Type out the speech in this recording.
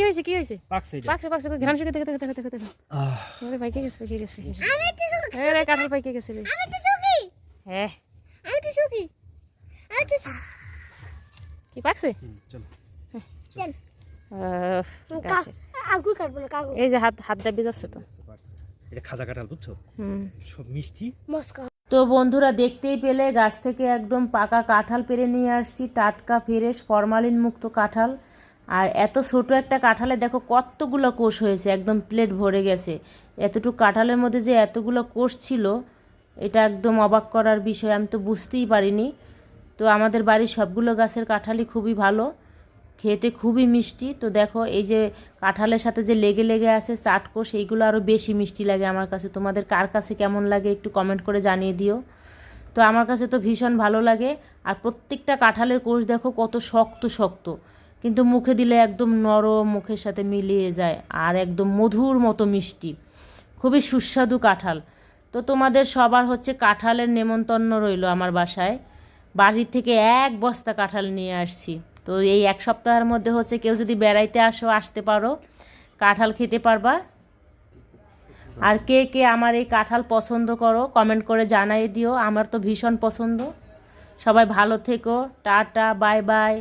হয়েছে কি হয়েছে? পাকছে এটা। পাকছে পাকছে ঘ্রাণ শুকে দেখে দেখে দেখে দেখে আরে পাইকে গেছে পাইকে গেছে আরে কাঁঠাল পাইকে গেছে রে। হ্যাঁ কি পাকছে? চলো গাছে। এই যে হাত হাত দাবি যাচ্ছে তো। পাকছে। এটা খাজা কাঁঠাল বুঝছো, সব মিষ্টি। তো বন্ধুরা দেখতেই পেলে গাছ থেকে একদম পাকা কাঁঠাল পেরে নিয়ে আসছি, টাটকা ফ্রেশ ফরমালিন মুক্ত কাঁঠাল। আর এত ছোট একটা কাঁঠালে দেখো কতগুলো কোষ হয়েছে, একদম প্লেট ভরে গেছে। এতটুকু কাঁঠালের মধ্যে যে এতগুলো কোষ ছিল এটা একদম অবাক করার বিষয়, আমি তো বুঝতেই পারিনি। তো আমাদের বাড়ির সবগুলো গাছের কাঁঠালই খুবই ভালো, খেতে খুবই মিষ্টি। তো দেখো এই যে কাঁঠালের সাথে যে লেগে লেগে আছে চাটকোষ, এইগুলো আরও বেশি মিষ্টি লাগে আমার কাছে। তোমাদের কার কাছে কেমন লাগে একটু কমেন্ট করে জানিয়ে দিও। তো আমার কাছে তো ভীষণ ভালো লাগে। আর প্রত্যেকটা কাঁঠালের কোষ দেখো কত শক্ত শক্ত, কিন্তু মুখে দিলে একদম নরম, মুখের সাথে মিলিয়ে যায় আর একদম মধুর মতো মিষ্টি, খুবই সুস্বাদু কাঁঠাল। তো তোমাদের সবার হচ্ছে কাঁঠালের নেমন্তন্ন রইল আমার বাসায়। বাড়ির থেকে 1 বস্তা কাঁঠাল নিয়ে আসছি। তো এই 1 সপ্তাহের মধ্যে হচ্ছে কেউ যদি বেড়াইতে আসতে পারো, কাঁঠাল খেতে পারবা। আর কে কে আমার এই কাঁঠাল পছন্দ করো কমেন্ট করে জানাই দিও, আমার তো ভীষণ পছন্দ। সবাই ভালো থেকো, টাটা বাই বাই।